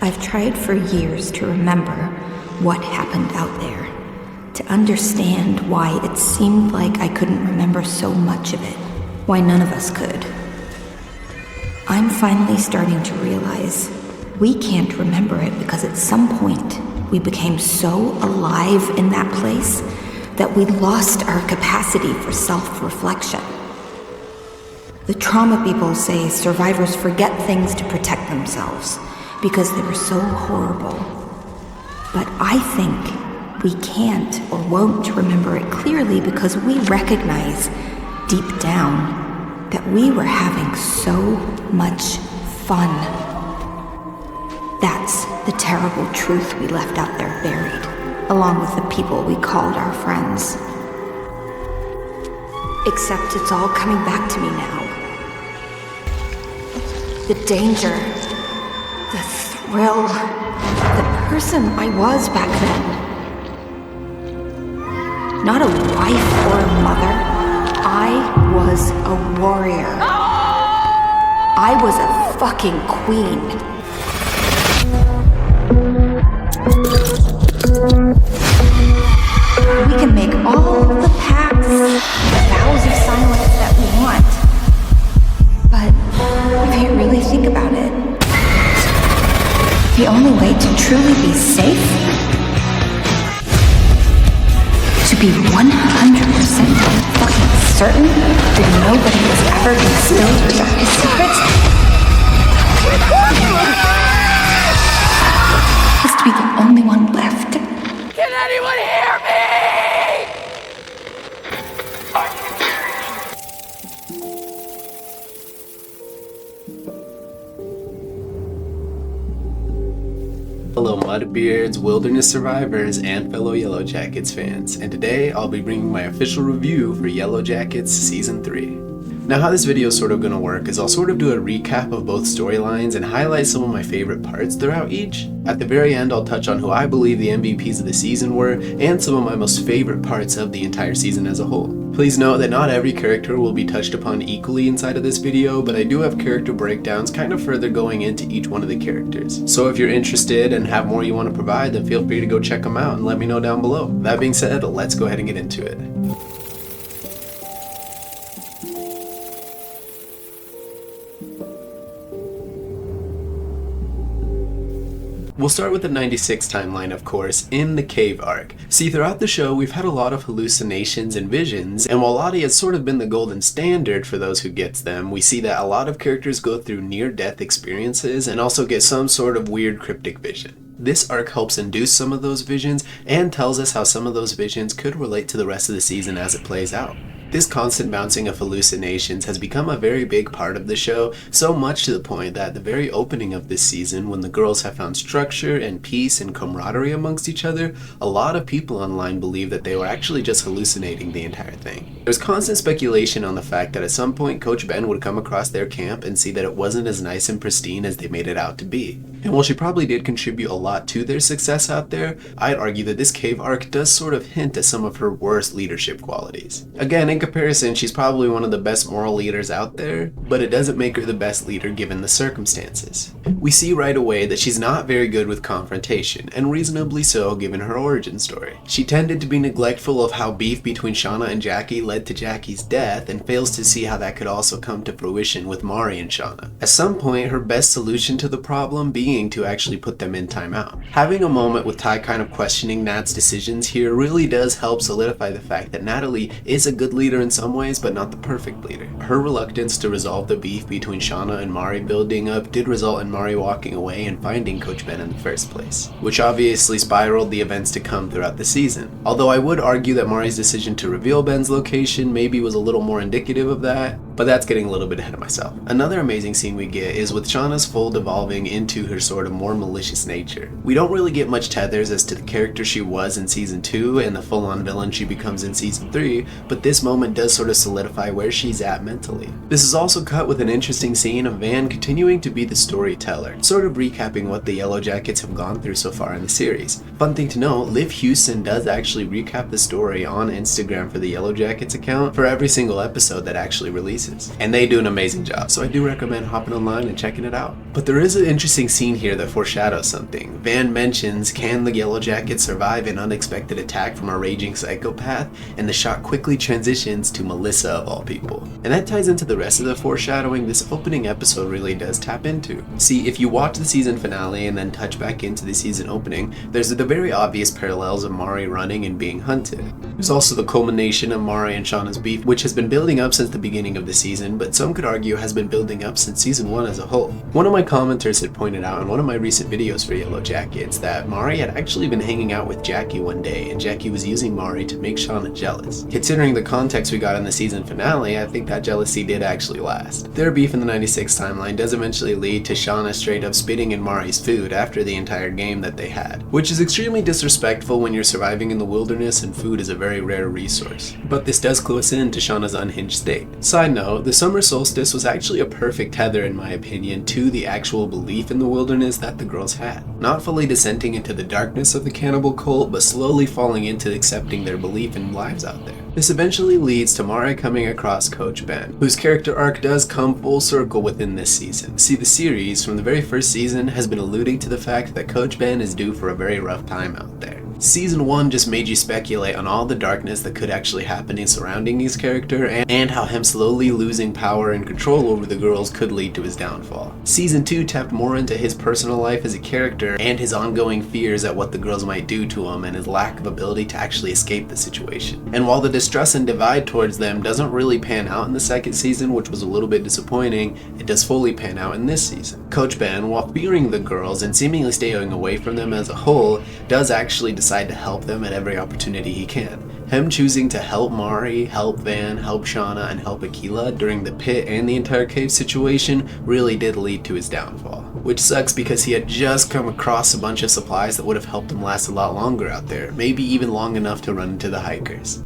I've tried for years to remember what happened out there, to understand why it seemed like I couldn't remember so much of it, why none of us could. I'm finally starting to realize we can't remember it because at some point we became so alive in that place that we lost our capacity for self-reflection. The trauma people say survivors forget things to protect themselves because they were so horrible. But I think we can't or won't remember it clearly because we recognize deep down that we were having so much fun. That's the terrible truth we left out there buried, along with the people we called our friends. Except it's all coming back to me now. The danger, the thrill, the person I was back then. Not a wife or a mother. I was a warrior. I was a fucking queen. We can make all the pacts, the vows of silence that we want. But if you really think about it, the only way to truly be safe, to be 100% fucking certain that nobody was ever gonna spill your darkest secrets, is to be the only one left. Can anyone hear me? Hello Mudbeards, Wilderness Survivors, and fellow Yellowjackets fans, and today I'll be bringing my official review for Yellowjackets Season 3. Now how this video is sort of going to work is I'll sort of do a recap of both storylines and highlight some of my favorite parts throughout each. At the very end I'll touch on who I believe the MVPs of the season were, and some of my most favorite parts of the entire season as a whole. Please note that not every character will be touched upon equally inside of this video, but I do have character breakdowns kind of further going into each one of the characters. So if you're interested and have more you want to provide, then feel free to go check them out and let me know down below. That being said, let's go ahead and get into it. We'll start with the 96 timeline, of course, in the cave arc. See, throughout the show, we've had a lot of hallucinations and visions, and while Lottie has sort of been the golden standard for those who gets them, we see that a lot of characters go through near-death experiences and also get some sort of weird cryptic vision. This arc helps induce some of those visions and tells us how some of those visions could relate to the rest of the season as it plays out. This constant bouncing of hallucinations has become a very big part of the show, so much to the point that at the very opening of this season, when the girls have found structure and peace and camaraderie amongst each other, a lot of people online believe that they were actually just hallucinating the entire thing. There's constant speculation on the fact that at some point Coach Ben would come across their camp and see that it wasn't as nice and pristine as they made it out to be. And while she probably did contribute a lot to their success out there, I'd argue that this cave arc does sort of hint at some of her worst leadership qualities. Again, in comparison, she's probably one of the best moral leaders out there, but it doesn't make her the best leader given the circumstances. We see right away that she's not very good with confrontation, and reasonably so given her origin story. She tended to be neglectful of how beef between Shauna and Jackie led to Jackie's death, and fails to see how that could also come to fruition with Mari and Shauna. At some point, her best solution to the problem being to actually put them in timeout. Having a moment with Ty kind of questioning Nat's decisions here really does help solidify the fact that Natalie is a good leader in some ways, but not the perfect leader. Her reluctance to resolve the beef between Shauna and Mari building up did result in Mari walking away and finding Coach Ben in the first place, which obviously spiraled the events to come throughout the season. Although I would argue that Mari's decision to reveal Ben's location maybe was a little more indicative of that, but that's getting a little bit ahead of myself. Another amazing scene we get is with Shauna's fold evolving into her sort of more malicious nature. We don't really get much tethers as to the character she was in season 2 and the full-on villain she becomes in season 3, but this moment does sort of solidify where she's at mentally. This is also cut with an interesting scene of Van continuing to be the storyteller, sort of recapping what the Yellowjackets have gone through so far in the series. Fun thing to note, Liv Houston does actually recap the story on Instagram for the Yellowjackets account for every single episode that actually releases, and they do an amazing job, so I do recommend hopping online and checking it out. But there is an interesting scene here that foreshadows something. Van mentions, can the Yellowjackets survive an unexpected attack from a raging psychopath? And the shot quickly transitions to Melissa of all people. And that ties into the rest of the foreshadowing this opening episode really does tap into. See, if you watch the season finale and then touch back into the season opening, there's the very obvious parallels of Mari running and being hunted. There's also the culmination of Mari and Shauna's beef, which has been building up since the beginning of the season, but some could argue has been building up since season 1 as a whole. One of my commenters had pointed out in one of my recent videos for Yellowjackets that Mari had actually been hanging out with Jackie one day, and Jackie was using Mari to make Shauna jealous. Considering the context we got in the season finale, I think that jealousy did actually last. Their beef in the 96 timeline does eventually lead to Shauna straight up spitting in Mari's food after the entire game that they had, which is extremely disrespectful when you're surviving in the wilderness and food is a very rare resource. But this does clue us in to Shauna's unhinged state. Side note, the summer solstice was actually a perfect tether in my opinion to the actual belief in the wilderness that the girls had. Not fully descending into the darkness of the cannibal cult, but slowly falling into accepting their belief in lives out there. This eventually leads to Mari coming across Coach Ben, whose character arc does come full circle within this season. See, the series from the very first season has been alluding to the fact that Coach Ben is due for a very rough time out there. Season 1 just made you speculate on all the darkness that could actually happen in surrounding his character and how him slowly losing power and control over the girls could lead to his downfall. Season 2 tapped more into his personal life as a character and his ongoing fears at what the girls might do to him and his lack of ability to actually escape the situation. And while the distrust and divide towards them doesn't really pan out in the second season, which was a little bit disappointing, it does fully pan out in this season. Coach Ben, while fearing the girls and seemingly staying away from them as a whole, does actually decide to help them at every opportunity he can. Him choosing to help Mari, help Van, help Shauna, and help Akila during the pit and the entire cave situation really did lead to his downfall. Which sucks because he had just come across a bunch of supplies that would have helped him last a lot longer out there, maybe even long enough to run into the hikers.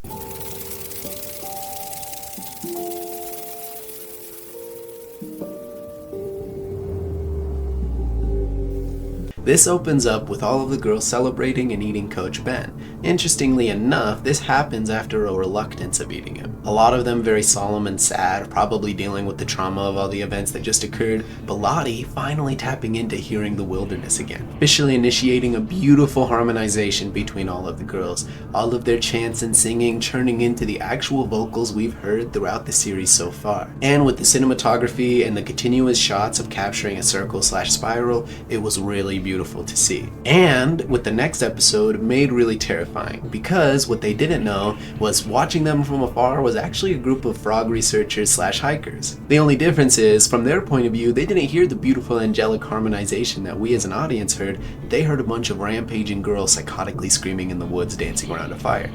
This opens up with all of the girls celebrating and eating Coach Ben. Interestingly enough, this happens after a reluctance of eating him. A lot of them very solemn and sad, probably dealing with the trauma of all the events that just occurred, but Lottie finally tapping into hearing the wilderness again, officially initiating a beautiful harmonization between all of the girls, all of their chants and singing turning into the actual vocals we've heard throughout the series so far. And with the cinematography and the continuous shots of capturing a circle/spiral, it was really beautiful to see. And with the next episode made really terrifying, because what they didn't know was watching them from afar was actually a group of frog researchers/hikers. The only difference is, from their point of view, they didn't hear the beautiful angelic harmonization that we as an audience heard. They heard a bunch of rampaging girls psychotically screaming in the woods dancing around a fire.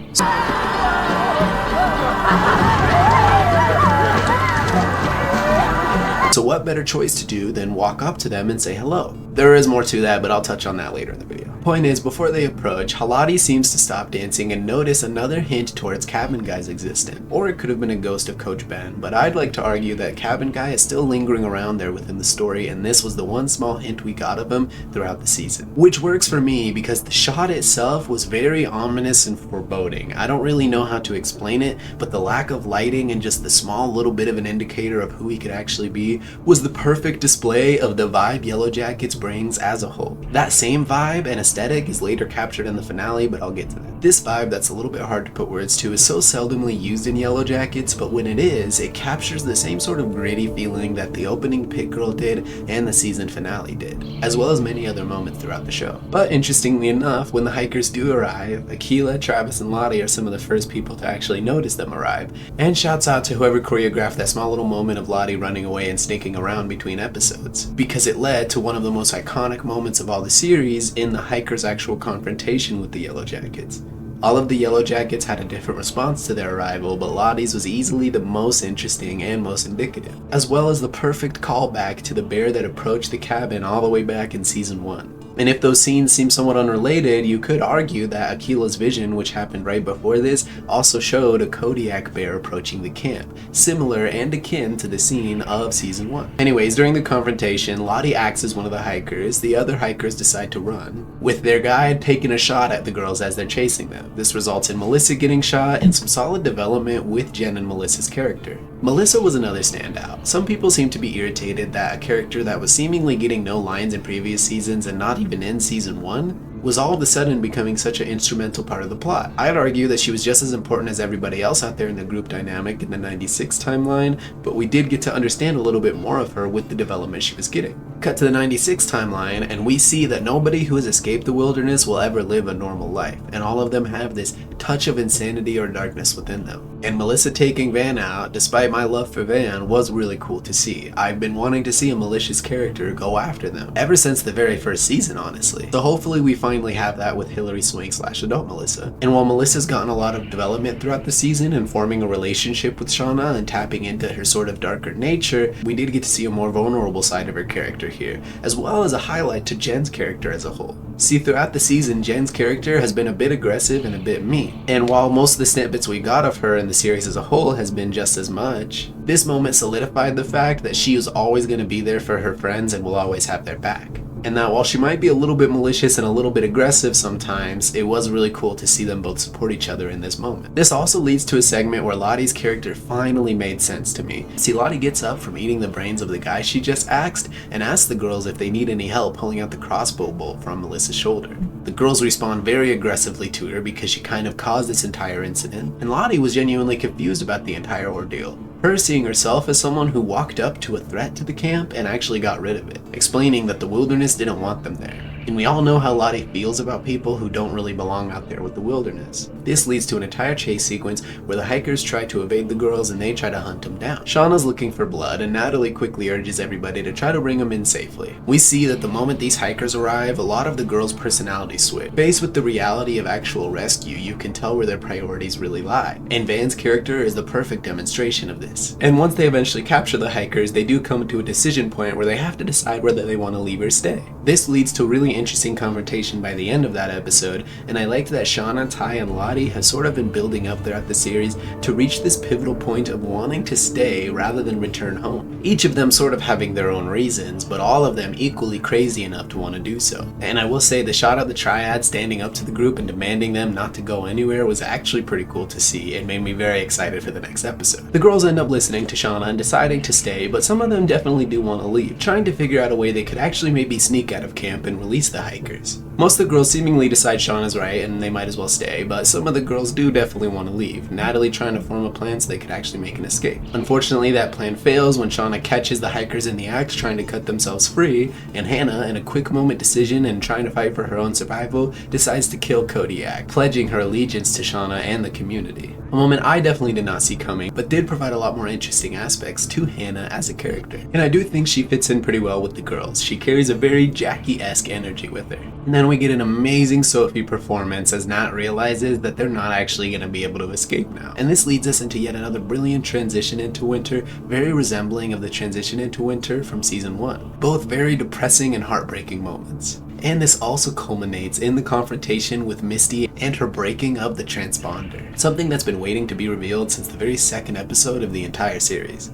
So what better choice to do than walk up to them and say hello? There is more to that, but I'll touch on that later in the video. Point is, before they approach, Halati seems to stop dancing and notice another hint towards Cabin Guy's existence. Or it could have been a ghost of Coach Ben, but I'd like to argue that Cabin Guy is still lingering around there within the story, and this was the one small hint we got of him throughout the season. Which works for me because the shot itself was very ominous and foreboding. I don't really know how to explain it, but the lack of lighting and just the small little bit of an indicator of who he could actually be was the perfect display of the vibe Yellowjackets brings as a whole. That same vibe and aesthetic is later captured in the finale, but I'll get to that. This vibe that's a little bit hard to put words to is so seldomly used in Yellowjackets, but when it is, it captures the same sort of gritty feeling that the opening pit girl did and the season finale did, as well as many other moments throughout the show. But interestingly enough, when the hikers do arrive, Akila, Travis, and Lottie are some of the first people to actually notice them arrive, and shouts out to whoever choreographed that small little moment of Lottie running away and sneaking around between episodes, because it led to one of the most iconic moments of all the series in the hikers' actual confrontation with the Yellowjackets. All of the Yellowjackets had a different response to their arrival, but Lottie's was easily the most interesting and most indicative, as well as the perfect callback to the bear that approached the cabin all the way back in season 1. And if those scenes seem somewhat unrelated, you could argue that Akila's vision, which happened right before this, also showed a Kodiak bear approaching the camp, similar and akin to the scene of season 1. Anyways, during the confrontation, Lottie acts as one of the hikers. The other hikers decide to run, with their guide taking a shot at the girls as they're chasing them. This results in Melissa getting shot and some solid development with Jen and Melissa's character. Melissa was another standout. Some people seem to be irritated that a character that was seemingly getting no lines in previous seasons and not even in season 1 was all of a sudden becoming such an instrumental part of the plot. I'd argue that she was just as important as everybody else out there in the group dynamic in the 96 timeline, but we did get to understand a little bit more of her with the development she was getting. Cut to the 96 timeline, and we see that nobody who has escaped the wilderness will ever live a normal life, and all of them have this touch of insanity or darkness within them. And Melissa taking Van out, despite my love for Van, was really cool to see. I've been wanting to see a malicious character go after them ever since the very first season, honestly. So hopefully we finally have that with Hillary Swank / adult Melissa. And while Melissa's gotten a lot of development throughout the season and forming a relationship with Shauna and tapping into her sort of darker nature, we did get to see a more vulnerable side of her character here, as well as a highlight to Jen's character as a whole. See, throughout the season, Jen's character has been a bit aggressive and a bit mean. And while most of the snippets we got of her in the series as a whole has been just as much, this moment solidified the fact that she is always going to be there for her friends and will always have their back. And that while she might be a little bit malicious and a little bit aggressive sometimes, it was really cool to see them both support each other in this moment. This also leads to a segment where Lottie's character finally made sense to me. See, Lottie gets up from eating the brains of the guy she just axed and asks the girls if they need any help pulling out the crossbow bolt from Melissa's shoulder. The girls respond very aggressively to her because she kind of caused this entire incident, and Lottie was genuinely confused about the entire ordeal. Her seeing herself as someone who walked up to a threat to the camp and actually got rid of it, explaining that the wilderness didn't want them there. And we all know how Lottie feels about people who don't really belong out there with the wilderness. This leads to an entire chase sequence where the hikers try to evade the girls and they try to hunt them down. Shauna's looking for blood, and Natalie quickly urges everybody to try to bring them in safely. We see that the moment these hikers arrive, a lot of the girls' personalities switch. Faced with the reality of actual rescue, you can tell where their priorities really lie. And Van's character is the perfect demonstration of this. And once they eventually capture the hikers, they do come to a decision point where they have to decide whether they want to leave or stay. This leads to a really interesting confrontation by the end of that episode, and I liked that Shauna, Ty, and Lottie have sort of been building up throughout the series to reach this pivotal point of wanting to stay rather than return home. Each of them sort of having their own reasons, but all of them equally crazy enough to want to do so. And I will say the shot of the triad standing up to the group and demanding them not to go anywhere was actually pretty cool to see and made me very excited for the next episode. The girls end up listening to Shauna and deciding to stay, but some of them definitely do want to leave, trying to figure out a way they could actually maybe sneak out of camp and release the hikers. Most of the girls seemingly decide Shauna's right and they might as well stay, but some of the girls do definitely want to leave, Natalie trying to form a plan so they could actually make an escape. Unfortunately, that plan fails when Shauna catches the hikers in the act trying to cut themselves free, and Hannah, in a quick moment decision and trying to fight for her own survival, decides to kill Kodiak, pledging her allegiance to Shauna and the community. A moment I definitely did not see coming, but did provide a lot more interesting aspects to Hannah as a character. And I do think she fits in pretty well with the girls. She carries a very Jackie-esque energy with her. And then we get an amazing Sophie performance as Nat realizes that they're not actually going to be able to escape now. And this leads us into yet another brilliant transition into winter, very resembling of the transition into winter from season 1. Both very depressing and heartbreaking moments. And this also culminates in the confrontation with Misty and her breaking of the transponder, something that's been waiting to be revealed since the very second episode of the entire series.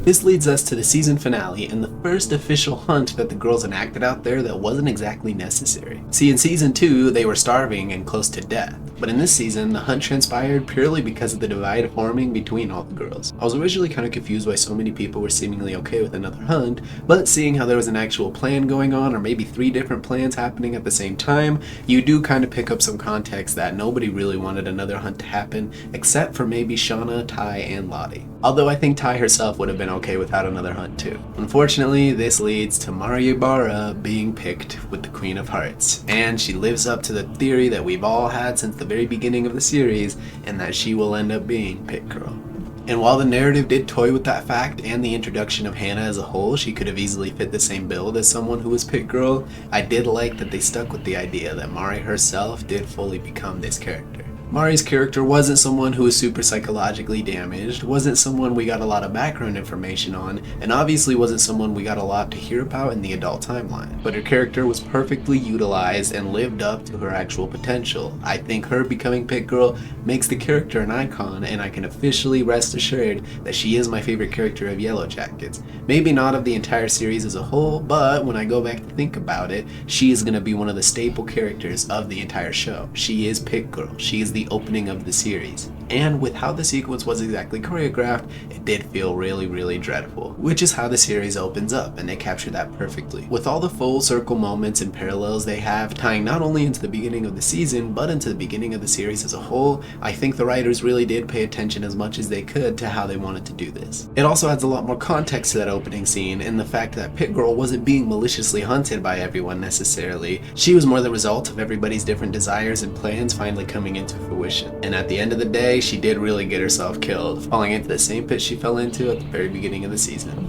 This leads us to the season finale and the first official hunt that the girls enacted out there that wasn't exactly necessary. See, in season 2, they were starving and close to death, but in this season, the hunt transpired purely because of the divide forming between all the girls. I was originally kind of confused why so many people were seemingly okay with another hunt, but seeing how there was an actual plan going on, or maybe 3 different plans happening at the same time, you do kind of pick up some context that nobody really wanted another hunt to happen, except for maybe Shauna, Ty, and Lottie. Although I think Ty herself would have been okay without another hunt too. Unfortunately, this leads to Mariabara being picked with the Queen of Hearts, and she lives up to the theory that we've all had since the very beginning of the series, and that she will end up being Pit Girl. And while the narrative did toy with that fact and the introduction of Hannah as a whole, she could have easily fit the same build as someone who was Pit Girl, I did like that they stuck with the idea that Mari herself did fully become this character. Mari's character wasn't someone who was super psychologically damaged, wasn't someone we got a lot of background information on, and obviously wasn't someone we got a lot to hear about in the adult timeline. But her character was perfectly utilized and lived up to her actual potential. I think her becoming Pit Girl makes the character an icon, and I can officially rest assured that she is my favorite character of Yellowjackets. Maybe not of the entire series as a whole, but when I go back to think about it, she is going to be one of the staple characters of the entire show. She is Pit Girl. She is the opening of the series. And with how the sequence was exactly choreographed, it did feel really dreadful, which is how the series opens up, and they capture that perfectly. With all the full circle moments and parallels they have, tying not only into the beginning of the season, but into the beginning of the series as a whole, I think the writers really did pay attention as much as they could to how they wanted to do this. It also adds a lot more context to that opening scene, in the fact that Pit Girl wasn't being maliciously hunted by everyone necessarily. She was more the result of everybody's different desires and plans finally coming into fruition. And at the end of the day, she did really get herself killed, falling into the same pit she fell into at the very beginning of the season.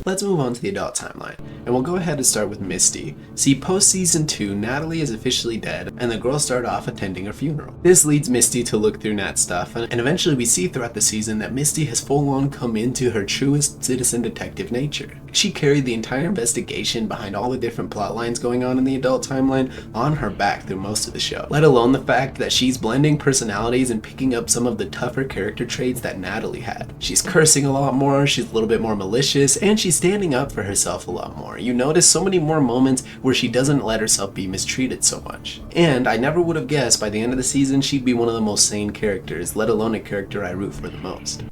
Let's move on to the adult timeline, and we'll go ahead and start with Misty. See, post-season 2, Natalie is officially dead, and the girls start off attending her funeral. This leads Misty to look through Nat's stuff, and eventually we see throughout the season that Misty has full-on come into her truest citizen detective nature. She carried the entire investigation behind all the different plot lines going on in the adult timeline on her back through most of the show, let alone the fact that she's blending personalities and picking up some of the tougher character traits that Natalie had. She's cursing a lot more, she's a little bit more malicious, and she's standing up for herself a lot more. You notice so many more moments where she doesn't let herself be mistreated so much. And I never would have guessed by the end of the season she'd be one of the most sane characters, let alone a character I root for the most.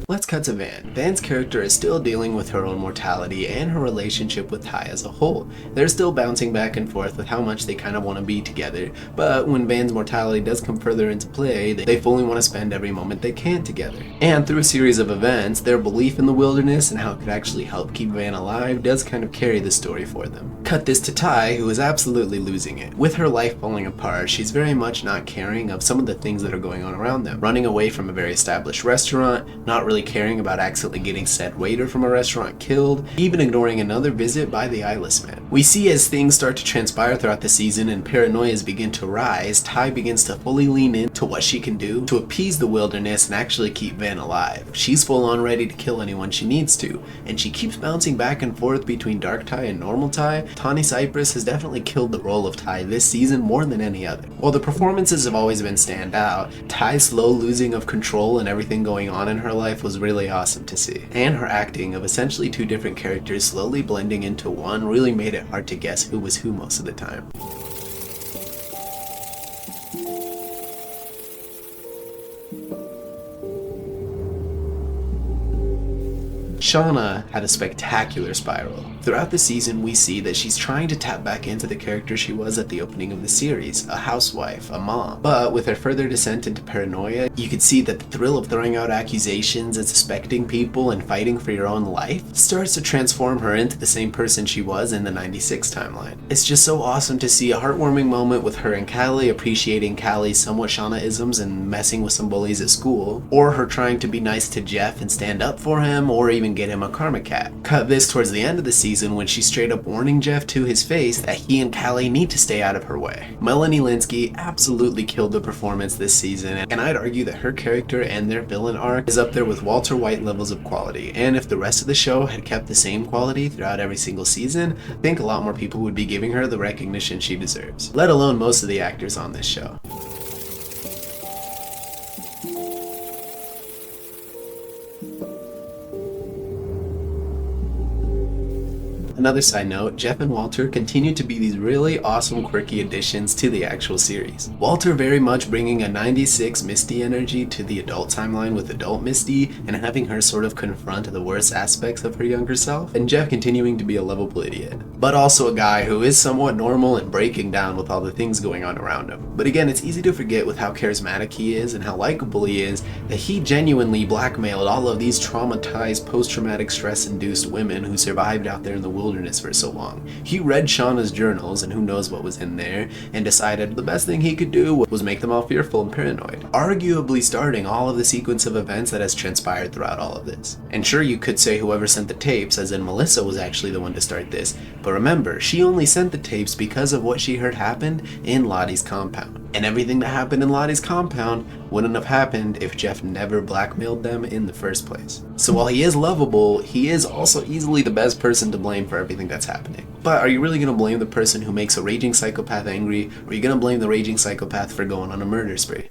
Let's cut to Van. Van's character is still dealing with her own mortality and her relationship with Ty as a whole. They're still bouncing back and forth with how much they kind of want to be together, but when Van's mortality does come further into play, they fully want to spend every moment they can together. And through a series of events, their belief in the wilderness and how it could actually help keep Van alive does kind of carry the story for them. Cut this to Ty, who is absolutely losing it. With her life falling apart, she's very much not caring of some of the things that are going on around them. Running away from a very established restaurant, not really caring about accidentally getting said waiter from a restaurant killed, even ignoring another visit by the eyeless man. We see as things start to transpire throughout the season and paranoias begin to rise, Ty begins to fully lean into what she can do to appease the wilderness and actually keep Van alive. She's full on ready to kill anyone she needs to, and she keeps bouncing back and forth between Dark Ty and Normal Ty. Tawny Cypress has definitely killed the role of Ty this season more than any other. While the performances have always been standout, Ty's slow losing of control and everything going on in her life was really awesome to see. And her acting of essentially two different characters slowly blending into one really made it hard to guess who was who most of the time. Shauna had a spectacular spiral. Throughout the season, we see that she's trying to tap back into the character she was at the opening of the series, a housewife, a mom. But with her further descent into paranoia, you could see that the thrill of throwing out accusations and suspecting people and fighting for your own life starts to transform her into the same person she was in the 96 timeline. It's just so awesome to see a heartwarming moment with her and Callie appreciating Callie's somewhat Shauna-isms and messing with some bullies at school, or her trying to be nice to Jeff and stand up for him, or even get him a karma cat. Cut this towards the end of the season when she's straight up warning Jeff to his face that he and Callie need to stay out of her way. Melanie Linsky absolutely killed the performance this season, and I'd argue that her character and their villain arc is up there with Walter White levels of quality, and if the rest of the show had kept the same quality throughout every single season, I think a lot more people would be giving her the recognition she deserves, let alone most of the actors on this show. Another side note, Jeff and Walter continue to be these really awesome quirky additions to the actual series. Walter very much bringing a 96 Misty energy to the adult timeline with adult Misty and having her sort of confront the worst aspects of her younger self, and Jeff continuing to be a lovable idiot, but also a guy who is somewhat normal and breaking down with all the things going on around him. But again, it's easy to forget with how charismatic he is and how likable he is that he genuinely blackmailed all of these traumatized post-traumatic stress-induced women who survived out there in the wilderness wilderness for so long. He read Shauna's journals, and who knows what was in there, and decided the best thing he could do was make them all fearful and paranoid, arguably starting all of the sequence of events that has transpired throughout all of this. And sure, you could say whoever sent the tapes, as in Melissa, was actually the one to start this, but remember, she only sent the tapes because of what she heard happened in Lottie's compound. And everything that happened in Lottie's compound wouldn't have happened if Jeff never blackmailed them in the first place. So while he is lovable, he is also easily the best person to blame for everything that's happening. But are you really going to blame the person who makes a raging psychopath angry, or are you going to blame the raging psychopath for going on a murder spree?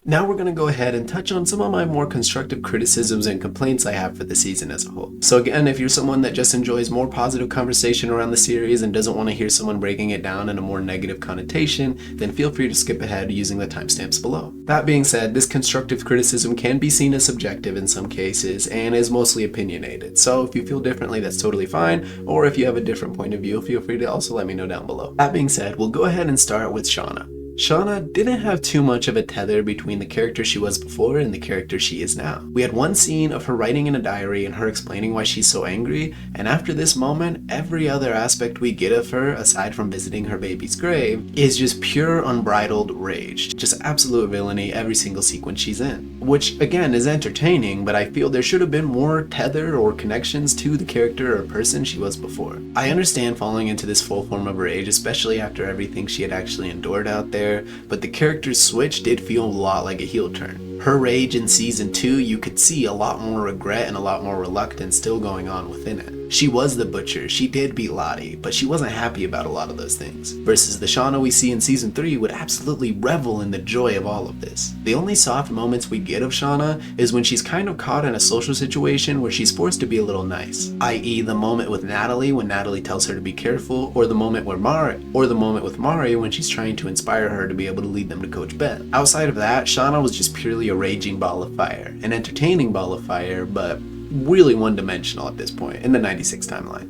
Now we're going to go ahead and touch on some of my more constructive criticisms and complaints I have for the season as a whole. So again, if you're someone that just enjoys more positive conversation around the series and doesn't want to hear someone breaking it down in a more negative connotation, then feel free to skip ahead using the timestamps below. That being said, this constructive criticism can be seen as subjective in some cases and is mostly opinionated. So if you feel differently, that's totally fine, or if you have a different point of view, feel free to also let me know down below. That being said, we'll go ahead and start with Shauna. Shauna didn't have too much of a tether between the character she was before and the character she is now. We had one scene of her writing in a diary and her explaining why she's so angry, and after this moment, every other aspect we get of her, aside from visiting her baby's grave, is just pure unbridled rage. Just absolute villainy every single sequence she's in. Which, again, is entertaining, but I feel there should have been more tether or connections to the character or person she was before. I understand falling into this full form of rage, especially after everything she had actually endured out there, but the character's switch did feel a lot like a heel turn. Her rage in season 2, you could see a lot more regret and a lot more reluctance still going on within it. She was the butcher, she did beat Lottie, but she wasn't happy about a lot of those things. Versus the Shauna we see in season 3 would absolutely revel in the joy of all of this. The only soft moments we get of Shauna is when she's kind of caught in a social situation where she's forced to be a little nice, i.e. the moment with Natalie when Natalie tells her to be careful, or the moment with Mari when she's trying to inspire her to be able to lead them to Coach Ben. Outside of that, Shauna was just purely a raging ball of fire, an entertaining ball of fire, but really one-dimensional at this point in the 96 timeline.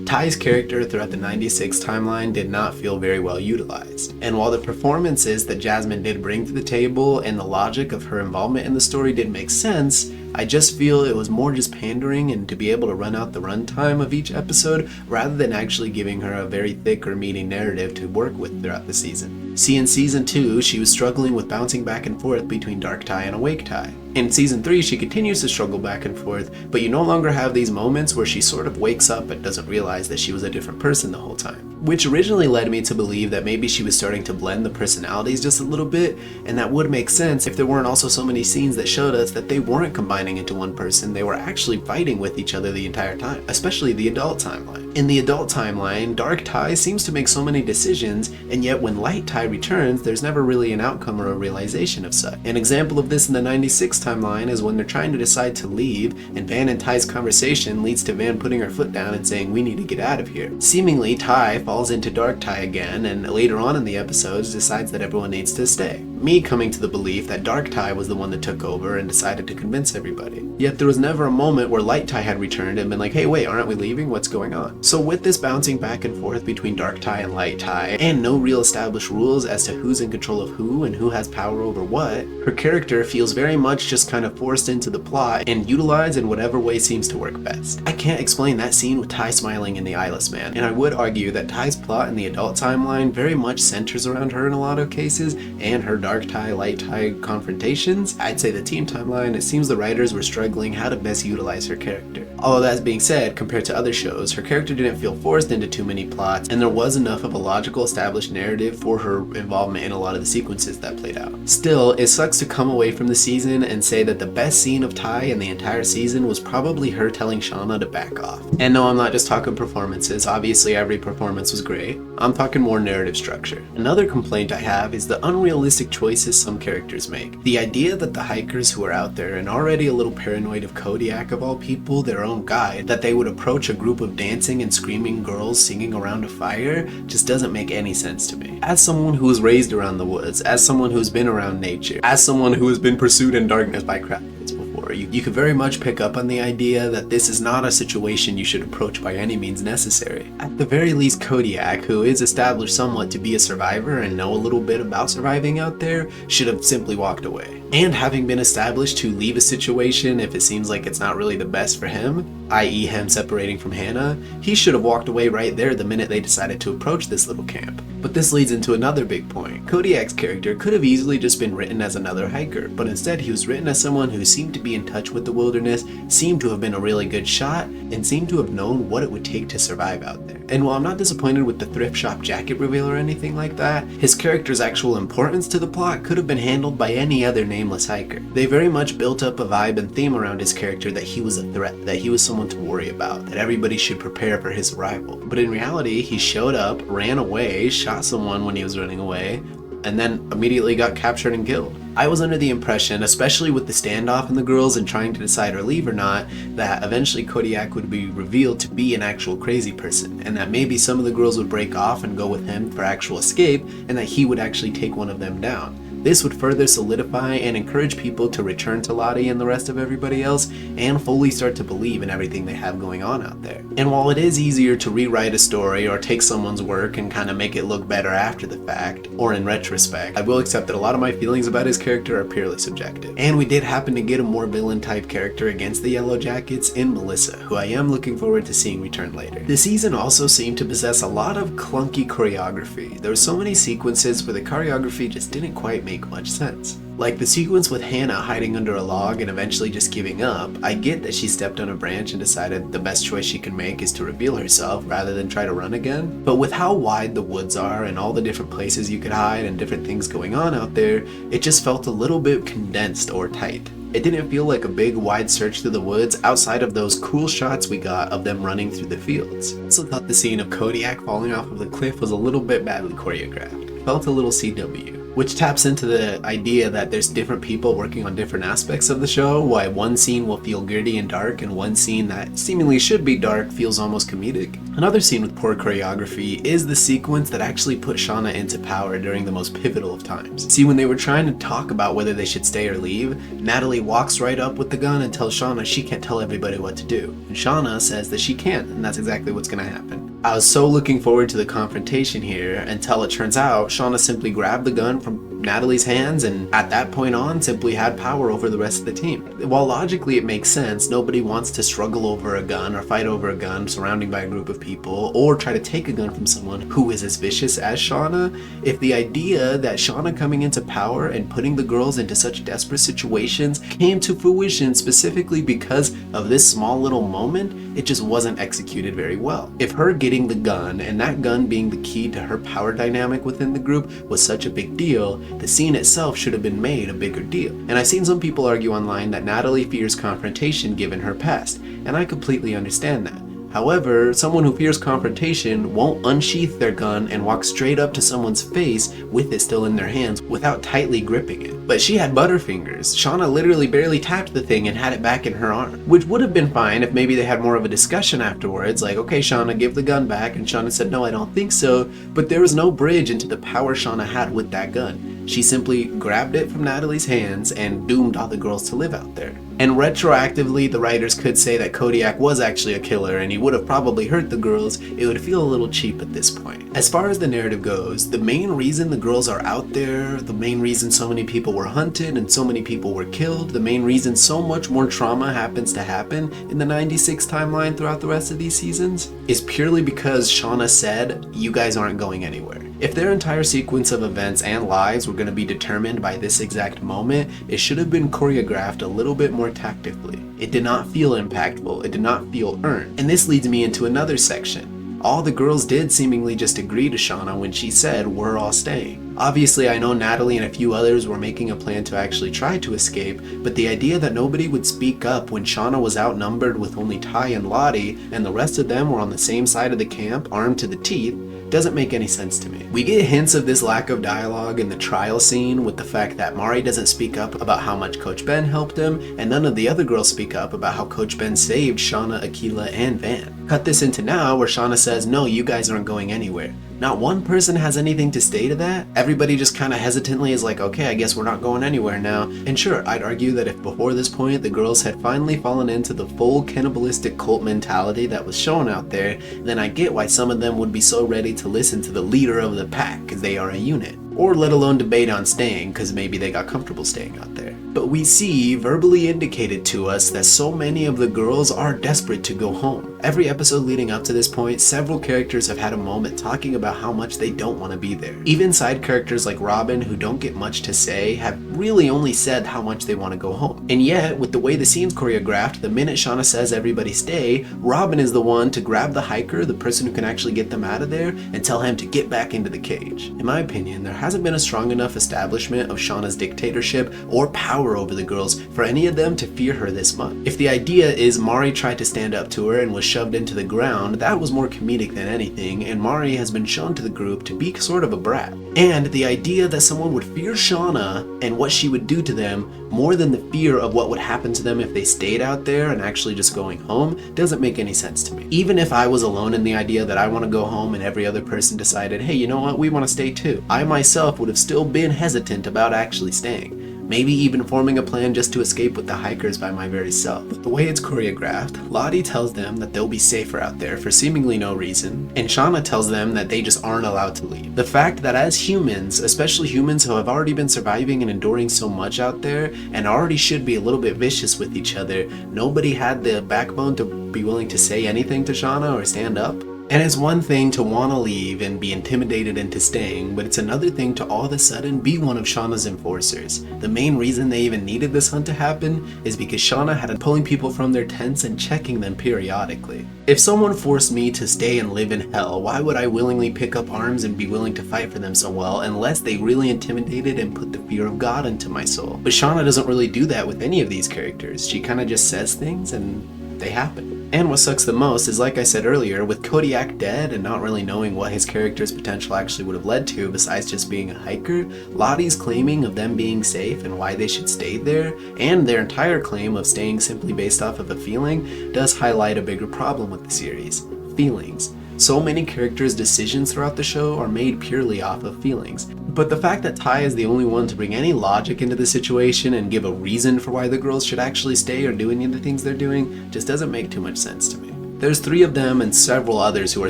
Ty's character throughout the 96 timeline did not feel very well utilized. And while the performances that Jasmine did bring to the table and the logic of her involvement in the story did make sense, I just feel it was more just pandering and to be able to run out the runtime of each episode rather than actually giving her a very thick or meaty narrative to work with throughout the season. See, in season 2, she was struggling with bouncing back and forth between Dark Ty and Awake Ty. In season 3, she continues to struggle back and forth, but you no longer have these moments where she sort of wakes up and doesn't realize that she was a different person the whole time. Which originally led me to believe that maybe she was starting to blend the personalities just a little bit, and that would make sense if there weren't also so many scenes that showed us that they weren't combining into one person, they were actually fighting with each other the entire time, especially the adult timeline. In the adult timeline, Dark Ty seems to make so many decisions, and yet when Light Ty returns, there's never really an outcome or a realization of such. An example of this in the 96 timeline is when they're trying to decide to leave, and Van and Ty's conversation leads to Van putting her foot down and saying, "We need to get out of here." Seemingly, Ty falls into Dark Ty again, and later on in the episodes decides that everyone needs to stay. Me coming to the belief that Dark Ty was the one that took over and decided to convince everybody. Yet there was never a moment where Light Ty had returned and been like, "Hey wait, aren't we leaving? What's going on?" So with this bouncing back and forth between Dark Ty and Light Ty, and no real established rules as to who's in control of who and who has power over what, her character feels very much just kind of forced into the plot and utilized in whatever way seems to work best. I can't explain that scene with Ty smiling in the Eyeless Man, and I would argue that Ty's plot in the adult timeline very much centers around her in a lot of cases, and her Dark Ty, Light Ty confrontations. I'd say the teen timeline, it seems the writers were struggling how to best utilize her character. All of that being said, compared to other shows, her character didn't feel forced into too many plots, and there was enough of a logical established narrative for her involvement in a lot of the sequences that played out. Still, it sucks to come away from the season and say that the best scene of Ty in the entire season was probably her telling Shauna to back off. And no, I'm not just talking performances, obviously every performance was great. I'm talking more narrative structure. Another complaint I have is the unrealistic choices some characters make. The idea that the hikers who are out there and already a little paranoid of Kodiak of all people, their own guide, that they would approach a group of dancing and screaming girls singing around a fire just doesn't make any sense to me. As someone who was raised around the woods, as someone who's been around nature, as someone who has been pursued in darkness by crackheads before, over. You could very much pick up on the idea that this is not a situation you should approach by any means necessary. At the very least, Kodiak, who is established somewhat to be a survivor and know a little bit about surviving out there, should have simply walked away. And having been established to leave a situation if it seems like it's not really the best for him, i.e. him separating from Hannah, he should have walked away right there the minute they decided to approach this little camp. But this leads into another big point. Kodiak's character could have easily just been written as another hiker, but instead he was written as someone who seemed to be in touch with the wilderness, seemed to have been a really good shot, and seemed to have known what it would take to survive out there. And while I'm not disappointed with the thrift shop jacket reveal or anything like that, his character's actual importance to the plot could have been handled by any other nameless hiker. They very much built up a vibe and theme around his character that he was a threat, that he was someone to worry about, that everybody should prepare for his arrival. But in reality, he showed up, ran away, shot someone when he was running away, and then immediately got captured and killed. I was under the impression, especially with the standoff and the girls and trying to decide or leave or not, that eventually Kodiak would be revealed to be an actual crazy person, and that maybe some of the girls would break off and go with him for actual escape, and that he would actually take one of them down. This would further solidify and encourage people to return to Lottie and the rest of everybody else and fully start to believe in everything they have going on out there. And while it is easier to rewrite a story or take someone's work and kind of make it look better after the fact, or in retrospect, I will accept that a lot of my feelings about his character are purely subjective. And we did happen to get a more villain type character against the Yellowjackets in Melissa, who I am looking forward to seeing return later. The season also seemed to possess a lot of clunky choreography. There were so many sequences where the choreography just didn't quite make much sense. Like the sequence with Hannah hiding under a log and eventually just giving up. I get that she stepped on a branch and decided the best choice she can make is to reveal herself rather than try to run again. But with how wide the woods are and all the different places you could hide and different things going on out there, it just felt a little bit condensed or tight. It didn't feel like a big wide search through the woods outside of those cool shots we got of them running through the fields. I also thought the scene of Kodiak falling off of the cliff was a little bit badly choreographed. Felt a little CW. Which taps into the idea that there's different people working on different aspects of the show, why one scene will feel gritty and dark and one scene that seemingly should be dark feels almost comedic. Another scene with poor choreography is the sequence that actually put Shauna into power during the most pivotal of times. See, when they were trying to talk about whether they should stay or leave, Natalie walks right up with the gun and tells Shauna she can't tell everybody what to do. And Shauna says that she can, and that's exactly what's gonna happen. I was so looking forward to the confrontation here until it turns out Shauna simply grabbed the gun from Natalie's hands and at that point on simply had power over the rest of the team. While logically it makes sense, nobody wants to struggle over a gun or fight over a gun surrounded by a group of people or try to take a gun from someone who is as vicious as Shauna. If the idea that Shauna coming into power and putting the girls into such desperate situations came to fruition specifically because of this small little moment, it just wasn't executed very well. If her getting the gun and that gun being the key to her power dynamic within the group was such a big deal, the scene itself should have been made a bigger deal. And I've seen some people argue online that Natalie fears confrontation given her past, and I completely understand that. However, someone who fears confrontation won't unsheath their gun and walk straight up to someone's face with it still in their hands without tightly gripping it. But she had butterfingers. Shauna literally barely tapped the thing and had it back in her arm, which would have been fine if maybe they had more of a discussion afterwards, like, okay, Shauna, give the gun back, and Shauna said, no, I don't think so, but there was no bridge into the power Shauna had with that gun. She simply grabbed it from Natalie's hands and doomed all the girls to live out there. And retroactively, the writers could say that Kodiak was actually a killer and he would have probably hurt the girls. It would feel a little cheap at this point. As far as the narrative goes, the main reason the girls are out there, the main reason so many people were hunted and so many people were killed, the main reason so much more trauma happens to happen in the 96 timeline throughout the rest of these seasons is purely because Shauna said, you guys aren't going anywhere. If their entire sequence of events and lives were going to be determined by this exact moment, it should have been choreographed a little bit more tactically. It did not feel impactful, it did not feel earned. And this leads me into another section. All the girls did seemingly just agree to Shauna when she said, we're all staying. Obviously, I know Natalie and a few others were making a plan to actually try to escape, but the idea that nobody would speak up when Shauna was outnumbered with only Ty and Lottie, and the rest of them were on the same side of the camp, armed to the teeth, doesn't make any sense to me. We get hints of this lack of dialogue in the trial scene with the fact that Mari doesn't speak up about how much Coach Ben helped him, and none of the other girls speak up about how Coach Ben saved Shauna, Akila, and Van. Cut this into now where Shauna says, no, you guys aren't going anywhere. Not one person has anything to say to that. Everybody just kind of hesitantly is like, okay, I guess we're not going anywhere now. And sure, I'd argue that if before this point the girls had finally fallen into the full cannibalistic cult mentality that was shown out there, then I get why some of them would be so ready to listen to the leader of the pack, because they are a unit. Or let alone debate on staying, because maybe they got comfortable staying out there. But we see verbally indicated to us that so many of the girls are desperate to go home. Every episode leading up to this point, several characters have had a moment talking about how much they don't want to be there. Even side characters like Robin, who don't get much to say, have really only said how much they want to go home. And yet, with the way the scene's choreographed, the minute Shauna says everybody stay, Robin is the one to grab the hiker, the person who can actually get them out of there, and tell him to get back into the cage. In my opinion, there hasn't been a strong enough establishment of Shauna's dictatorship or power over the girls for any of them to fear her this much. If the idea is Mari tried to stand up to her and was shoved into the ground, that was more comedic than anything, and Mari has been shown to the group to be sort of a brat. And the idea that someone would fear Shauna and what she would do to them more than the fear of what would happen to them if they stayed out there and actually just going home doesn't make any sense to me. Even if I was alone in the idea that I want to go home and every other person decided, hey, you know what, we want to stay too, I myself would have still been hesitant about actually staying. Maybe even forming a plan just to escape with the hikers by my very self. But the way it's choreographed, Lottie tells them that they'll be safer out there for seemingly no reason, and Shauna tells them that they just aren't allowed to leave. The fact that as humans, especially humans who have already been surviving and enduring so much out there, and already should be a little bit vicious with each other, nobody had the backbone to be willing to say anything to Shauna or stand up. And it's one thing to want to leave and be intimidated into staying, but it's another thing to all of a sudden be one of Shauna's enforcers. The main reason they even needed this hunt to happen is because Shauna had been pulling people from their tents and checking them periodically. If someone forced me to stay and live in hell, why would I willingly pick up arms and be willing to fight for them so well unless they really intimidated and put the fear of God into my soul? But Shauna doesn't really do that with any of these characters. She kind of just says things and they happen. And what sucks the most is, like I said earlier, with Kodiak dead and not really knowing what his character's potential actually would have led to besides just being a hiker, Lottie's claiming of them being safe and why they should stay there, and their entire claim of staying simply based off of a feeling, does highlight a bigger problem with the series: feelings. So many characters' decisions throughout the show are made purely off of feelings. But the fact that Ty is the only one to bring any logic into the situation and give a reason for why the girls should actually stay or do any of the things they're doing just doesn't make too much sense to me. There's 3 of them and several others who are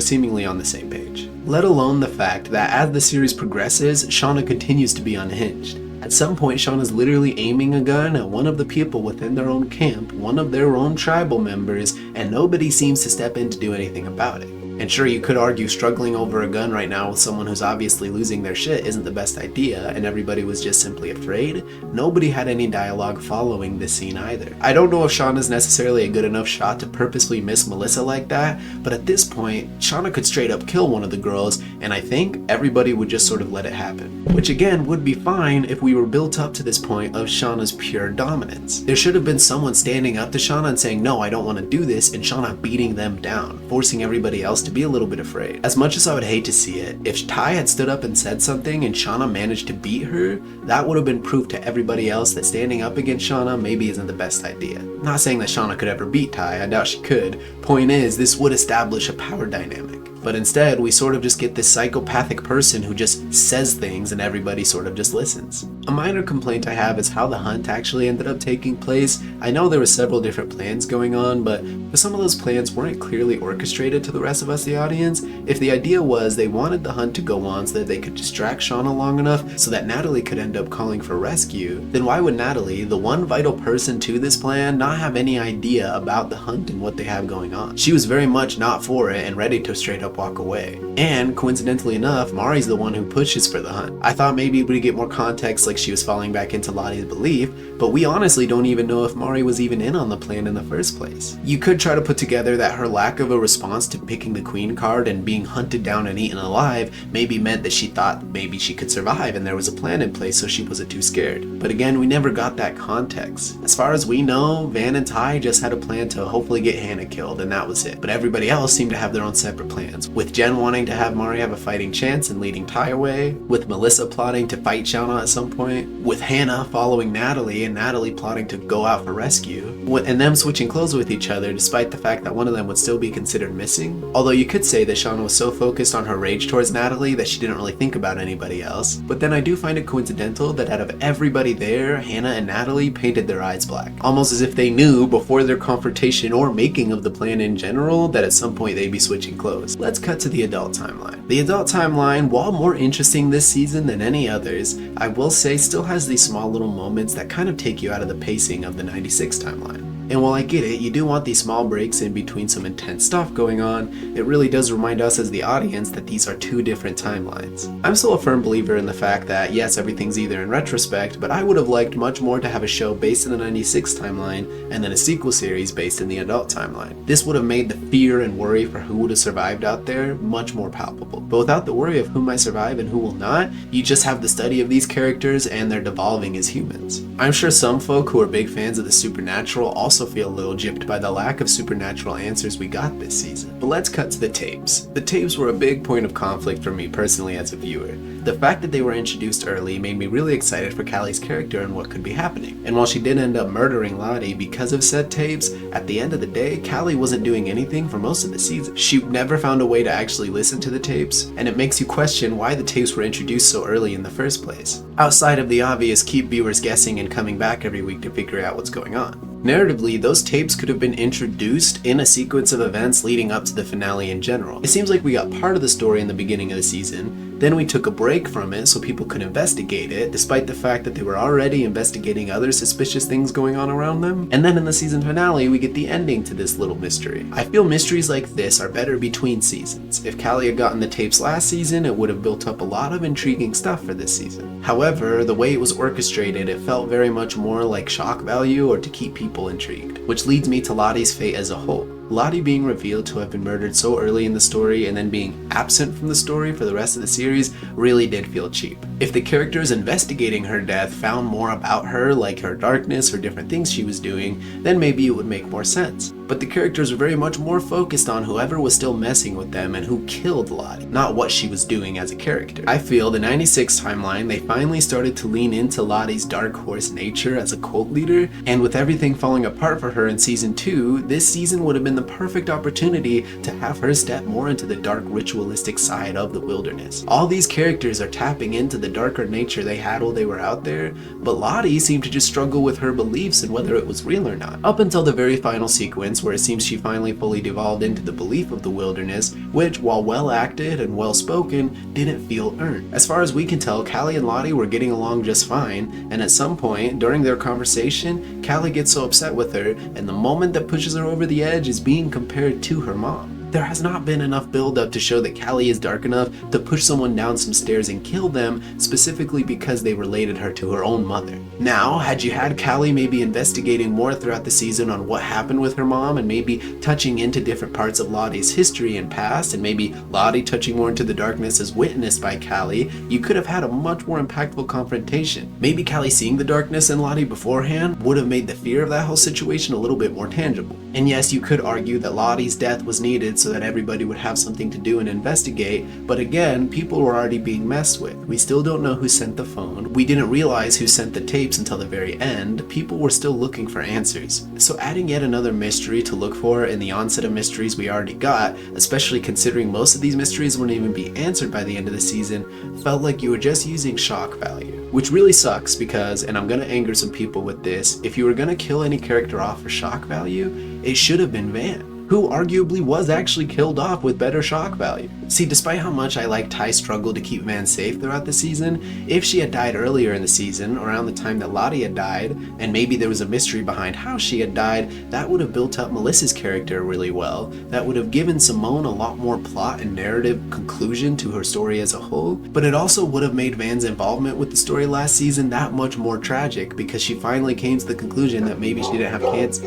seemingly on the same page. Let alone the fact that as the series progresses, Shauna continues to be unhinged. At some point, Shauna's literally aiming a gun at one of the people within their own camp, one of their own tribal members, and nobody seems to step in to do anything about it. And sure, you could argue struggling over a gun right now with someone who's obviously losing their shit isn't the best idea, and everybody was just simply afraid. Nobody had any dialogue following this scene either. I don't know if Shauna's necessarily a good enough shot to purposely miss Melissa like that, but at this point, Shauna could straight up kill one of the girls, and I think everybody would just sort of let it happen. Which again would be fine if we were built up to this point of Shauna's pure dominance. There should have been someone standing up to Shauna and saying, no, I don't want to do this, and Shauna beating them down, forcing everybody else to be a little bit afraid. As much as I would hate to see it, if Ty had stood up and said something and Shauna managed to beat her, that would have been proof to everybody else that standing up against Shauna maybe isn't the best idea. I'm not saying that Shauna could ever beat Ty, I doubt she could. Point is, this would establish a power dynamic. But instead, we sort of just get this psychopathic person who just says things and everybody sort of just listens. A minor complaint I have is how the hunt actually ended up taking place. I know there were several different plans going on, but some of those plans weren't clearly orchestrated to the rest of us, the audience. If the idea was they wanted the hunt to go on so that they could distract Shauna long enough so that Natalie could end up calling for rescue, then why would Natalie, the one vital person to this plan, not have any idea about the hunt and what they have going on? She was very much not for it and ready to straight up walk away. And coincidentally enough, Mari's the one who pushes for the hunt. I thought maybe we'd get more context like she was falling back into Lottie's belief, but we honestly don't even know if Mari was even in on the plan in the first place. You could try to put together that her lack of a response to picking the queen card and being hunted down and eaten alive maybe meant that she thought maybe she could survive and there was a plan in place so she wasn't too scared. But again, we never got that context. As far as we know, Van and Ty just had a plan to hopefully get Hannah killed and that was it. But everybody else seemed to have their own separate plans. storylines, with Jen wanting to have Mari have a fighting chance and leading Ty away, with Melissa plotting to fight Shauna at some point, with Hannah following Natalie and Natalie plotting to go out for rescue, and them switching clothes with each other despite the fact that one of them would still be considered missing. Although you could say that Shauna was so focused on her rage towards Natalie that she didn't really think about anybody else, but then I do find it coincidental that out of everybody there, Hannah and Natalie painted their eyes black, almost as if they knew before their confrontation or making of the plan in general that at some point they'd be switching clothes. Let's cut to the adult timeline. The adult timeline, while more interesting this season than any others, I will say still has these small little moments that kind of take you out of the pacing of the 96 timeline. And while I get it, you do want these small breaks in between some intense stuff going on, it really does remind us as the audience that these are two different timelines. I'm still a firm believer in the fact that yes, everything's either in retrospect, but I would have liked much more to have a show based in the 96 timeline and then a sequel series based in the adult timeline. This would have made the fear and worry for who would have survived out there much more palpable. But without the worry of who might survive and who will not, you just have the study of these characters and their devolving as humans. I'm sure some folk who are big fans of the supernatural also feel a little gypped by the lack of supernatural answers we got this season. But let's cut to the tapes. The tapes were a big point of conflict for me personally as a viewer. The fact that they were introduced early made me really excited for Callie's character and what could be happening. And while she did end up murdering Lottie because of said tapes, at the end of the day, Callie wasn't doing anything for most of the season. She never found a way to actually listen to the tapes, and it makes you question why the tapes were introduced so early in the first place, outside of the obvious keep viewers guessing and coming back every week to figure out what's going on. Narratively, those tapes could have been introduced in a sequence of events leading up to the finale in general. It seems like we got part of the story in the beginning of the season, then we took a break from it so people could investigate it, despite the fact that they were already investigating other suspicious things going on around them, and then in the season finale we get the ending to this little mystery. I feel mysteries like this are better between seasons. If Callie had gotten the tapes last season, it would have built up a lot of intriguing stuff for this season. However, the way it was orchestrated, it felt very much more like shock value or to keep people intrigued, which leads me to Lottie's fate as a whole. Lottie being revealed to have been murdered so early in the story and then being absent from the story for the rest of the series really did feel cheap. If the characters investigating her death found more about her, like her darkness or different things she was doing, then maybe it would make more sense. But the characters were very much more focused on whoever was still messing with them and who killed Lottie, not what she was doing as a character. I feel the 96 timeline, they finally started to lean into Lottie's dark horse nature as a cult leader, and with everything falling apart for her in season 2, this season would have been the perfect opportunity to have her step more into the dark ritualistic side of the wilderness. All these characters are tapping into the darker nature they had while they were out there, but Lottie seemed to just struggle with her beliefs and whether it was real or not, up until the very final sequence where it seems she finally fully devolved into the belief of the wilderness, which, while well acted and well spoken, didn't feel earned. As far as we can tell, Callie and Lottie were getting along just fine, and at some point during their conversation, Callie gets so upset with her, and the moment that pushes her over the edge is being compared to her mom. There has not been enough build-up to show that Callie is dark enough to push someone down some stairs and kill them, specifically because they related her to her own mother. Now, had you had Callie maybe investigating more throughout the season on what happened with her mom and maybe touching into different parts of Lottie's history and past, and maybe Lottie touching more into the darkness as witnessed by Callie, you could have had a much more impactful confrontation. Maybe Callie seeing the darkness in Lottie beforehand would have made the fear of that whole situation a little bit more tangible. And yes, you could argue that Lottie's death was needed so that everybody would have something to do and investigate, but again, people were already being messed with. We still don't know who sent the phone. We didn't realize who sent the tapes until the very end. People were still looking for answers. So adding yet another mystery to look for in the onset of mysteries we already got, especially considering most of these mysteries wouldn't even be answered by the end of the season, felt like you were just using shock value. Which really sucks because, and I'm gonna anger some people with this, if you were gonna kill any character off for shock value, it should have been Van, who arguably was actually killed off with better shock value. See, despite how much I like Ty's struggle to keep Van safe throughout the season, if she had died earlier in the season, around the time that Lottie had died, and maybe there was a mystery behind how she had died, that would have built up Melissa's character really well. That would have given Simone a lot more plot and narrative conclusion to her story as a whole, but it also would have made Van's involvement with the story last season that much more tragic because she finally came to the conclusion that maybe she didn't have cancer.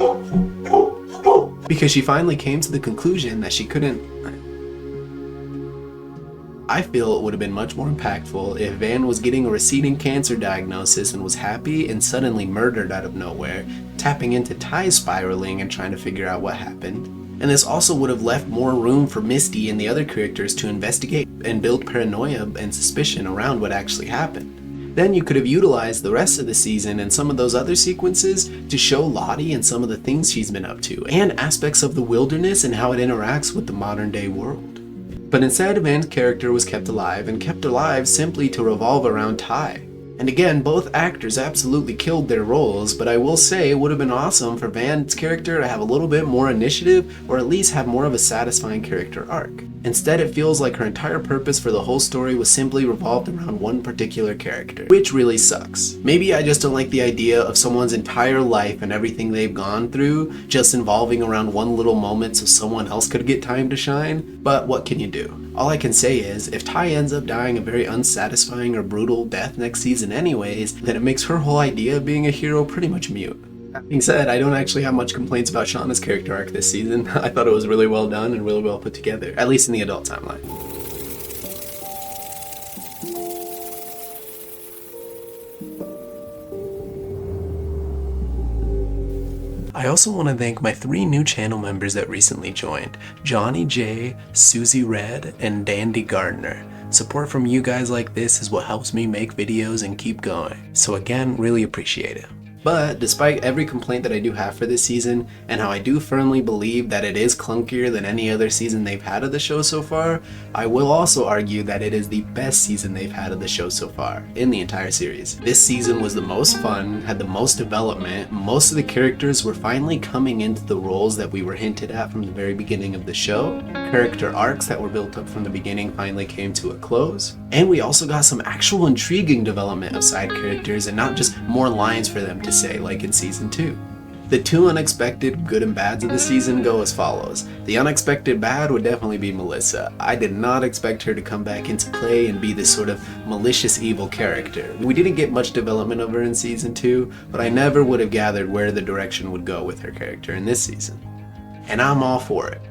Because she finally came to the conclusion that she couldn't. I feel it would have been much more impactful if Van was getting a receding cancer diagnosis and was happy and suddenly murdered out of nowhere, tapping into Ty's spiraling and trying to figure out what happened. And this also would have left more room for Misty and the other characters to investigate and build paranoia and suspicion around what actually happened. Then you could have utilized the rest of the season and some of those other sequences to show Lottie and some of the things she's been up to, and aspects of the wilderness and how it interacts with the modern day world. But instead, Van's character was kept alive, and kept alive simply to revolve around Ty. And again, both actors absolutely killed their roles, but I will say it would have been awesome for Van's character to have a little bit more initiative, or at least have more of a satisfying character arc. Instead, it feels like her entire purpose for the whole story was simply revolved around one particular character, which really sucks. Maybe I just don't like the idea of someone's entire life and everything they've gone through just involving around one little moment so someone else could get time to shine, but what can you do? All I can say is, if Ty ends up dying a very unsatisfying or brutal death next season anyways, then it makes her whole idea of being a hero pretty much mute. That being said, I don't actually have much complaints about Shauna's character arc this season. I thought it was really well done and really well put together, at least in the adult timeline. I also want to thank my 3 new channel members that recently joined: Johnny J, Susie Red, and Dandy Gardner. Support from you guys like this is what helps me make videos and keep going. So again, really appreciate it. But despite every complaint that I do have for this season, and how I do firmly believe that it is clunkier than any other season they've had of the show so far, I will also argue that it is the best season they've had of the show so far, in the entire series. This season was the most fun, had the most development, most of the characters were finally coming into the roles that we were hinted at from the very beginning of the show, character arcs that were built up from the beginning finally came to a close, and we also got some actual intriguing development of side characters and not just more lines for them to say like in season 2. The 2 unexpected good and bads of the season go as follows. The unexpected bad would definitely be Melissa. I did not expect her to come back into play and be this sort of malicious evil character. We didn't get much development of her in season 2, but I never would have gathered where the direction would go with her character in this season. And I'm all for it.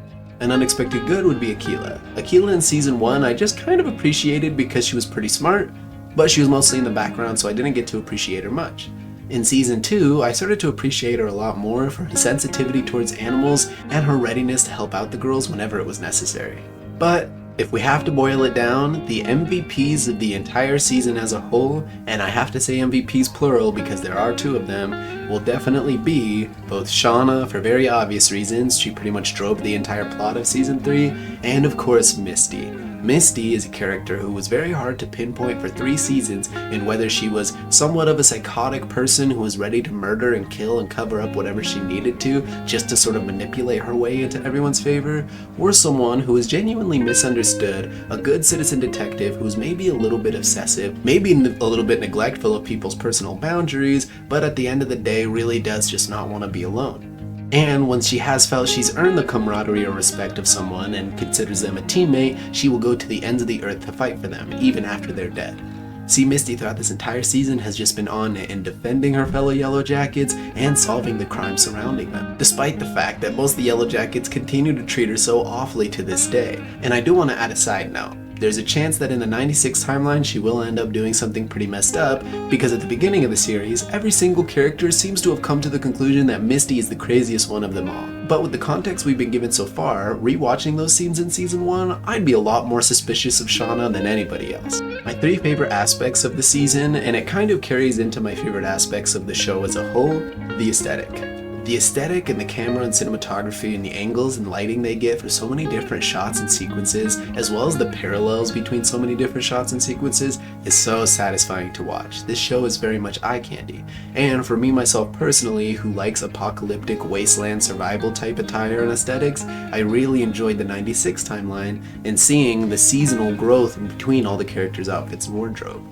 An unexpected good would be Aquila. Aquila in season 1 I just kind of appreciated because she was pretty smart, but she was mostly in the background so I didn't get to appreciate her much. In season 2, I started to appreciate her a lot more for her sensitivity towards animals and her readiness to help out the girls whenever it was necessary. But if we have to boil it down, the MVPs of the entire season as a whole, and I have to say MVPs plural because there are 2 of them, will definitely be both Shauna for very obvious reasons, she pretty much drove the entire plot of season 3, and of course Misty. Misty is a character who was very hard to pinpoint for 3 seasons in whether she was somewhat of a psychotic person who was ready to murder and kill and cover up whatever she needed to just to sort of manipulate her way into everyone's favor, or someone who was genuinely misunderstood, a good citizen detective who's maybe a little bit obsessive, maybe a little bit neglectful of people's personal boundaries, but at the end of the day really does just not want to be alone. And when she has felt she's earned the camaraderie or respect of someone and considers them a teammate, she will go to the ends of the earth to fight for them, even after they're dead. See, Misty throughout this entire season has just been on it in defending her fellow Yellowjackets and solving the crimes surrounding them, despite the fact that most of the Yellowjackets continue to treat her so awfully to this day. And I do want to add a side note. There's a chance that in the 96 timeline she will end up doing something pretty messed up, because at the beginning of the series, every single character seems to have come to the conclusion that Misty is the craziest one of them all. But with the context we've been given so far, rewatching those scenes in season 1, I'd be a lot more suspicious of Shauna than anybody else. My 3 favorite aspects of the season, and it kind of carries into my favorite aspects of the show as a whole, the aesthetic. The aesthetic and the camera and cinematography and the angles and lighting they get for so many different shots and sequences, as well as the parallels between so many different shots and sequences, is so satisfying to watch. This show is very much eye candy. And for me myself personally, who likes apocalyptic wasteland survival type attire and aesthetics, I really enjoyed the 96 timeline and seeing the seasonal growth in between all the characters' outfits and wardrobe.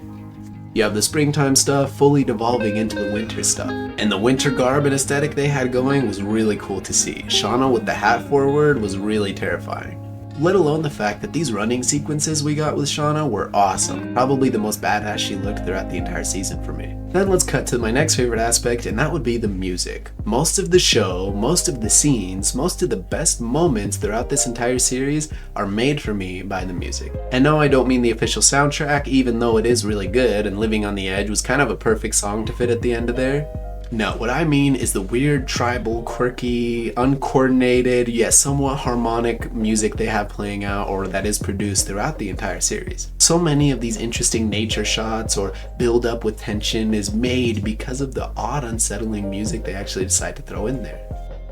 You have the springtime stuff fully devolving into the winter stuff. And the winter garb and aesthetic they had going was really cool to see. Shauna with the hat forward was really terrifying. Let alone the fact that these running sequences we got with Shauna were awesome. Probably the most badass she looked throughout the entire season for me. Then let's cut to my next favorite aspect, and that would be the music. Most of the show, most of the scenes, most of the best moments throughout this entire series are made for me by the music. And no, I don't mean the official soundtrack, even though it is really good, and Living on the Edge was kind of a perfect song to fit at the end of there. No, what I mean is the weird, tribal, quirky, uncoordinated, yet somewhat harmonic music they have playing out or that is produced throughout the entire series. So many of these interesting nature shots or build up with tension is made because of the odd, unsettling music they actually decide to throw in there.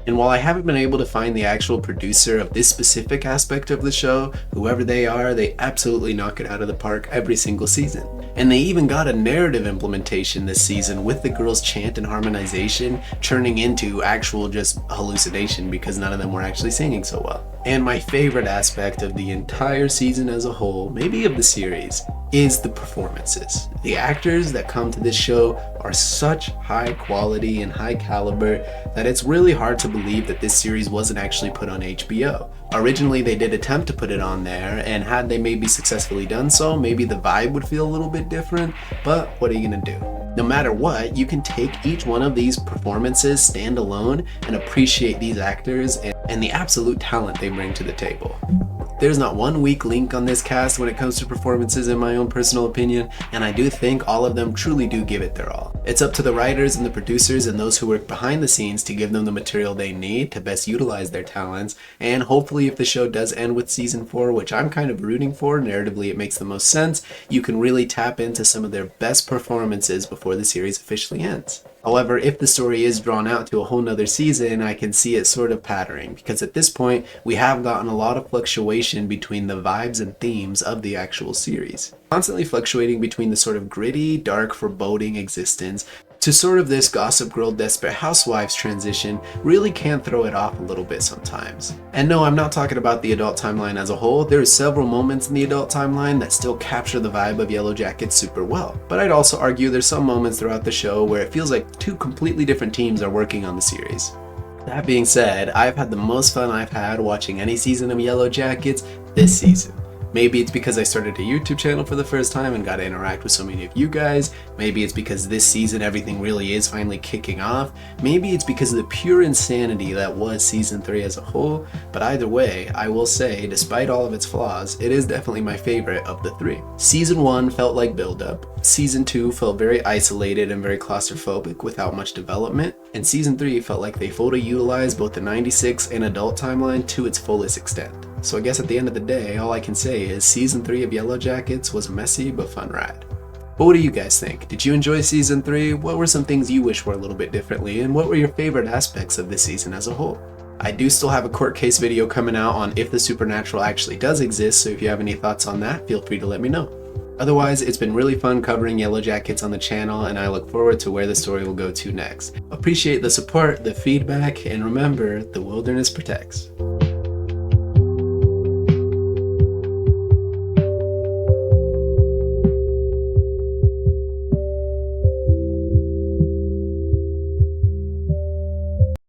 And while I haven't been able to find the actual producer of this specific aspect of the show, whoever they are, they absolutely knock it out of the park every single season. And they even got a narrative implementation this season with the girls' chant and harmonization turning into actual just hallucination because none of them were actually singing so well. And my favorite aspect of the entire season as a whole, maybe of the series, is the performances. The actors that come to this show are such high quality and high caliber that it's really hard to believe that this series wasn't actually put on HBO. Originally they did attempt to put it on there, and had they maybe successfully done so, maybe the vibe would feel a little bit different, but what are you gonna do? No matter what, you can take each one of these performances stand alone and appreciate these actors and the absolute talent they bring to the table. There's not one weak link on this cast when it comes to performances in my own personal opinion, and I do think all of them truly do give it their all. It's up to the writers and the producers and those who work behind the scenes to give them the material they need to best utilize their talents, and hopefully if the show does end with season 4, which I'm kind of rooting for, narratively it makes the most sense, you can really tap into some of their best performances before the series officially ends. However, if the story is drawn out to a whole nother season, I can see it sort of patterning, because at this point, we have gotten a lot of fluctuation between the vibes and themes of the actual series. Constantly fluctuating between the sort of gritty, dark, foreboding existence to sort of this Gossip Girl Desperate Housewives transition really can throw it off a little bit sometimes. And no, I'm not talking about the adult timeline as a whole. There's several moments in the adult timeline that still capture the vibe of Yellowjackets super well. But I'd also argue there's some moments throughout the show where it feels like two completely different teams are working on the series. That being said, I've had the most fun I've had watching any season of Yellowjackets this season. Maybe it's because I started a YouTube channel for the first time and got to interact with so many of you guys. Maybe it's because this season everything really is finally kicking off. Maybe it's because of the pure insanity that was season 3 as a whole. But either way, I will say, despite all of its flaws, it is definitely my favorite of the 3. Season 1 felt like build-up. Season 2 felt very isolated and very claustrophobic without much development. And Season 3 felt like they fully utilized both the 96 and adult timeline to its fullest extent. So I guess at the end of the day, all I can say is Season 3 of Yellowjackets was a messy but fun ride. But what do you guys think? Did you enjoy Season 3? What were some things you wish were a little bit differently? And what were your favorite aspects of this season as a whole? I do still have a court case video coming out on if the supernatural actually does exist, so if you have any thoughts on that, feel free to let me know. Otherwise, it's been really fun covering Yellowjackets on the channel, and I look forward to where the story will go to next. Appreciate the support, the feedback, and remember, the wilderness protects.